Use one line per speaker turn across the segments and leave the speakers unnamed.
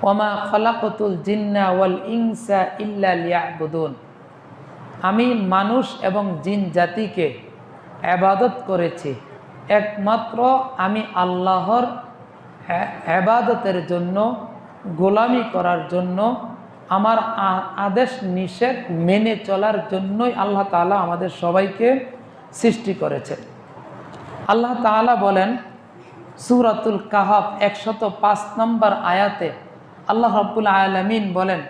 ওমা খলাকতুল জিন্না ওয়াল ইনসা ইল্লা লিয়াবুদুন, আমি মানুষ এবং জিন জাতিকে ইবাদত করেছি একমাত্র আমি আল্লাহর ইবাদতের জন্য, গোলামি করার জন্য, আমার আদেশ নিষেধ মেনে চলার জন্যই আল্লাহ তাআলা আমাদের সবাইকে সৃষ্টি করেছেন। আল্লাহ তাআলা বলেন সূরাতুল কাহাফ 105 নম্বর আয়াতে আল্লাহ রাব্বুল আলামিন বলেন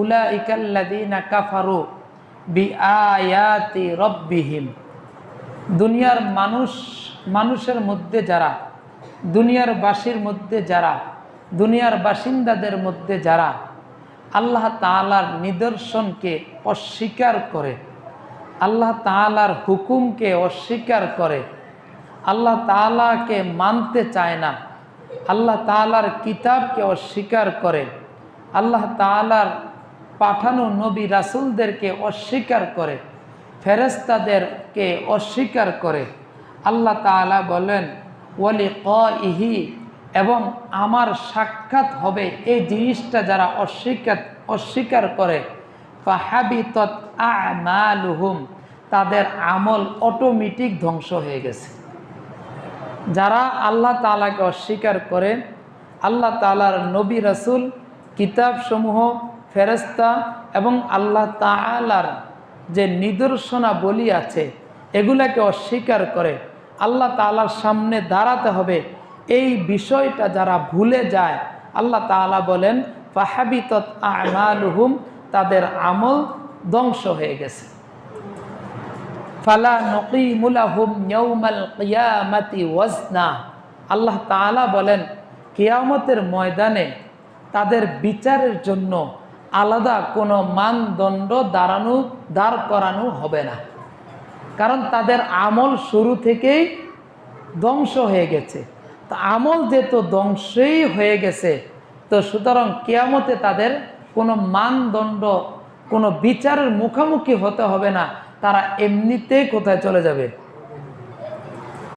উলাইকাল্লাযীনা কাফারু বিআয়াতি রাব্বিহিম, দুনিয়ার মানুষের মধ্যে যারা, দুনিয়ার বাসীর মধ্যে যারা, দুনিয়ার বাসিন্দাদের মধ্যে যারা আল্লাহ তাআলার নিদর্শনকে অস্বীকার করে, আল্লাহ তাআলার হুকুমকে অস্বীকার করে, আল্লাহ তাআলাকে মানতে চায় না, আল্লাহ তাআলার কিতাবকে অস্বীকার করে, আল্লাহ তাআলার পাঠানো নবী রাসূলদেরকে অস্বীকার করে, ফেরেশতাদেরকে অস্বীকার করে, আল্লাহ তাআলা বলেন ওয়ালিকাইহি, এবং আমার সাক্ষাৎ হবে, এই জিনিসটা যারা অস্বীকার করে, ফাহাবিতাত আমালুহুম, তাদের আমল অটোমেটিক ধ্বংস হয়ে গেছে। যারা আল্লাহ তাআলাকে অস্বীকার করে, আল্লাহ তাআলার নবী রাসূল, কিতাবসমূহ, ফেরেশতা এবং আল্লাহ তাআলার যে নিদর্শনাবলী আছে এগুলাকে অস্বীকার করে, আল্লাহ তাআলার সামনে দাঁড়াতে হবে, এই বিষয়টা যারা ভুলে যায়, আল্লাহ তাআলা বলেন ফাহাবিতাত আমালুহুম, তাদের আমল ধ্বংস হয়ে গেছে। ফালা নুকিমু লাহুম ইয়াউমাল কিয়ামাতি ওয়াজনা, আল্লাহ তাআলা বলেন কিয়ামতের ময়দানে তাদের বিচারের জন্য আলাদা কোনো মানদণ্ড দাঁড় করানো হবে না, কারণ তাদের আমল শুরু থেকেই ধ্বংস হয়ে গেছে। তো আমল যেহেতু ধ্বংসই হয়ে গেছে, তো সুতরাং কিয়ামতে তাদের কোনো মানদণ্ড, কোনো বিচারের মুখোমুখি হতে হবে না, তারা এমনিতেই কোথায় চলে যাবে?